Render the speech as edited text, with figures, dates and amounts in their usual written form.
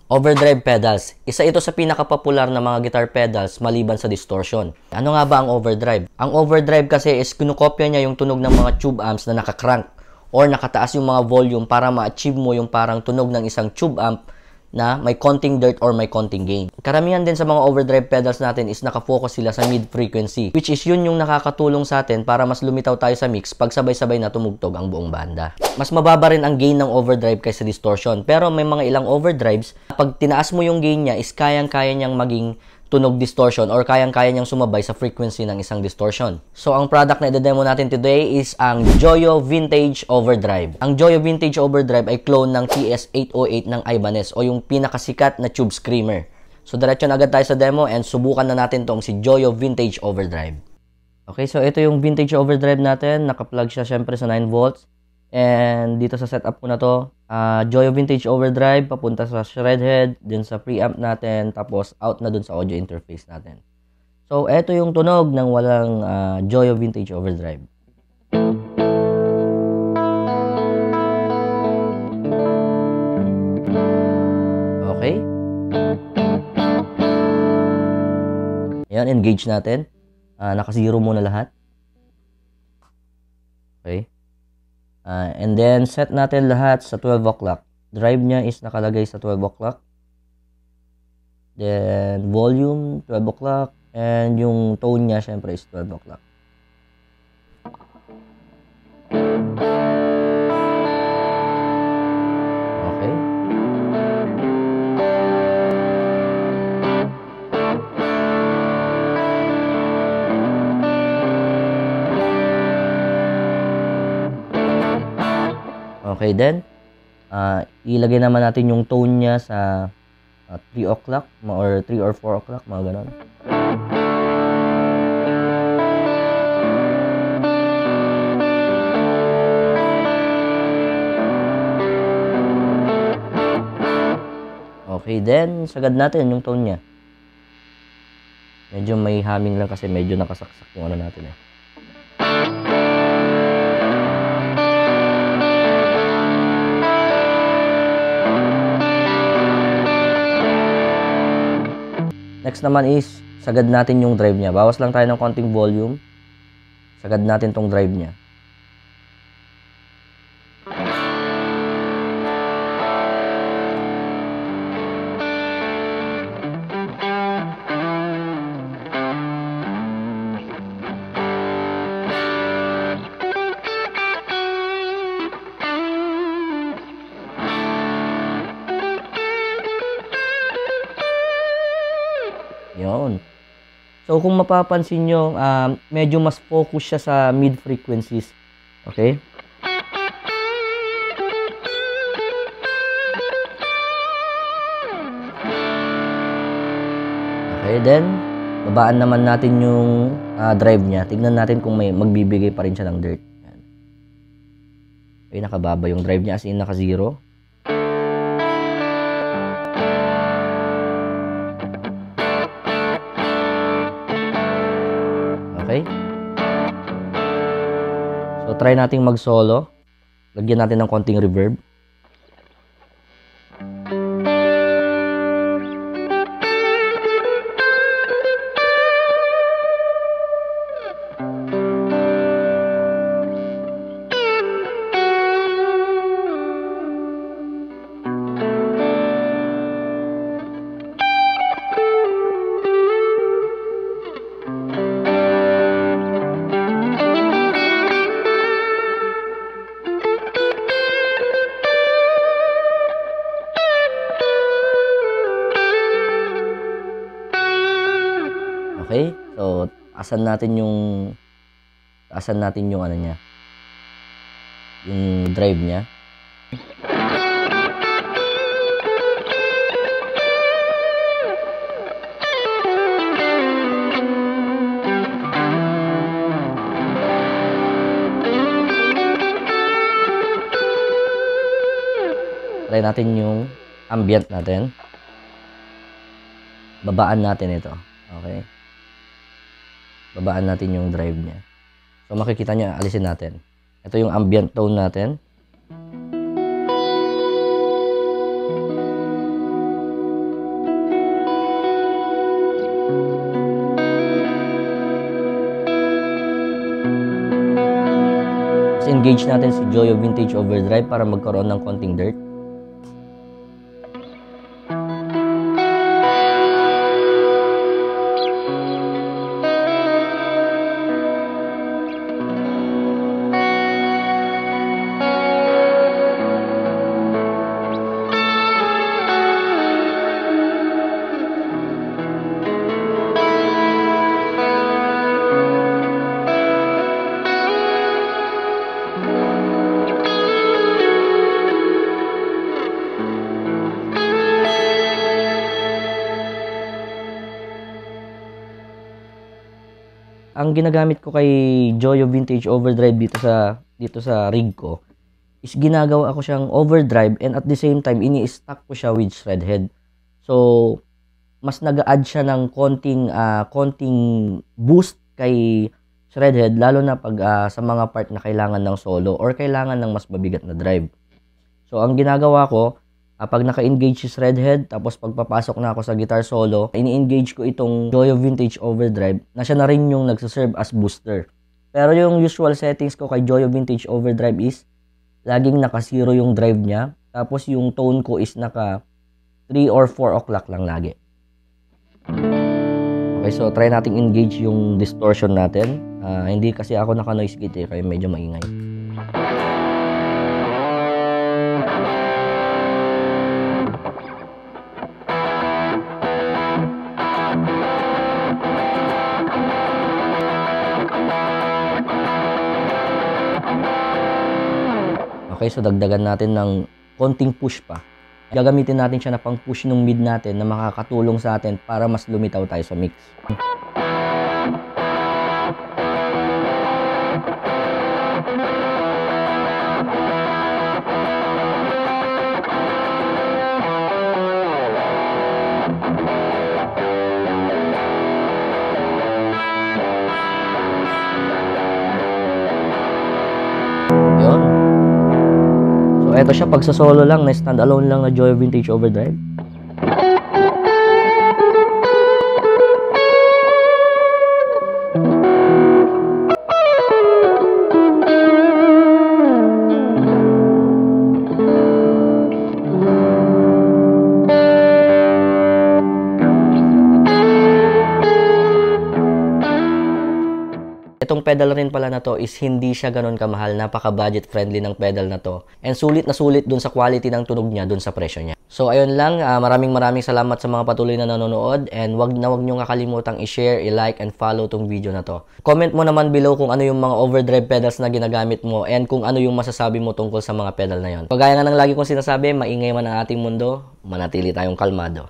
Overdrive pedals. Isa ito sa pinakapopular na mga guitar pedals maliban sa distortion. Ano nga ba ang overdrive? Ang overdrive kasi is kinukopya niya yung tunog ng mga tube amps na nakakrank or nakataas yung mga volume para ma-achieve mo yung parang tunog ng isang tube amp na may konting dirt or may konting gain. Karamihan din sa mga overdrive pedals natin is nakafocus sila sa mid-frequency, which is yun yung nakakatulong sa atin para mas lumitaw tayo sa mix pag sabay-sabay na tumugtog ang buong banda. Mas mababa rin ang gain ng overdrive kaysa distortion, pero may mga ilang overdrives, pag tinaas mo yung gain niya is kayang-kaya niyang maging tunog distortion or kayang-kaya niyang sumabay sa frequency ng isang distortion. So, ang product na i-demo natin today is ang Joyo Vintage Overdrive. Ang Joyo Vintage Overdrive ay clone ng TS-808 ng Ibanez o yung pinakasikat na tube screamer. So, diretso na agad tayo sa demo and subukan na natin tong si Joyo Vintage Overdrive. Okay, so ito yung Vintage Overdrive natin. Naka-plug siya syempre sa 9 volts. And dito sa setup ko na to, Joyo Vintage Overdrive, papunta sa shred head, din sa preamp natin, tapos out na dun sa audio interface natin. So, eto yung tunog ng walang Joyo Vintage Overdrive. Okay. Ayan, engage natin. Naka-zero muna lahat. Okay. And then, set natin lahat sa 12 o'clock. Drive niya is nakalagay sa 12 o'clock. Then, volume, 12 o'clock. And yung tone niya, syempre, is 12 o'clock. Okay. Okay, then, ilagay naman natin yung tone niya sa 3 o'clock or 3 or 4 o'clock, mga ganon. Okay, then, sagad natin yung tone niya. Medyo may humming lang kasi medyo nakasaksak yung ano natin eh. Next naman is, sagad natin yung drive niya. Bawas lang tayo ng konting volume. Sagad natin tong drive niya. Yun. So, kung mapapansin nyo, medyo mas focus siya sa mid-frequencies. Okay? Okay, then, babaan naman natin yung drive niya. Tignan natin kung may magbibigay pa rin siya ng dirt. Yan. Okay, nakababa yung drive niya as in naka-zero. Okay? So, try nating mag-solo. Lagyan natin ng konting reverb. Okay? So, taasan natin yung ano niya. Yung drive niya. Try natin yung ambient natin. Babaan natin ito. Okay? Babaan natin yung drive niya. So, makikita niya, alisin natin. Ito yung ambient tone natin. I-engage natin si Joyo Vintage Overdrive para magkaroon ng konting dirt. Ang ginagamit ko kay Joyo Vintage Overdrive dito sa rig ko is ginagawa ko siyang overdrive and at the same time ini-stack ko siya with shred head. So mas nag-add siya ng konting boost kay shred head lalo na pag sa mga part na kailangan ng solo or kailangan ng mas mabigat na drive. So ang ginagawa ko, pag naka-engage si shred head, tapos pagpapasok na ako sa guitar solo, ini-engage ko itong Joyo Vintage Overdrive na siya na rin yung nagsaserve as booster. Pero yung usual settings ko kay Joyo Vintage Overdrive is laging naka-0 yung drive niya, tapos yung tone ko is naka 3 or 4 o'clock lang lagi. Okay, so try nating engage yung distortion natin. Hindi kasi ako naka-noise gate kaya medyo maingay. Okay, so dagdagan natin ng konting push pa. Gagamitin natin siya na pang push ng mid natin na makakatulong sa atin para mas lumitaw tayo sa mix. Yun. So, eto siya pag sa solo lang, na stand-alone lang na Joyo Vintage Overdrive. Itong pedal rin pala na to is hindi siya ganun kamahal, napaka-budget friendly ng pedal na to. And sulit na sulit dun sa quality ng tunog niya, dun sa presyo niya. So ayun lang, maraming salamat sa mga patuloy na nanonood and wag niyo kakalimutang i-share, i-like and follow tong video na to. Comment mo naman below kung ano yung mga overdrive pedals na ginagamit mo and kung ano yung masasabi mo tungkol sa mga pedal na yon. Kagaya nga ng lagi kong sinasabi, maingay man ang ating mundo, manatili tayong kalmado.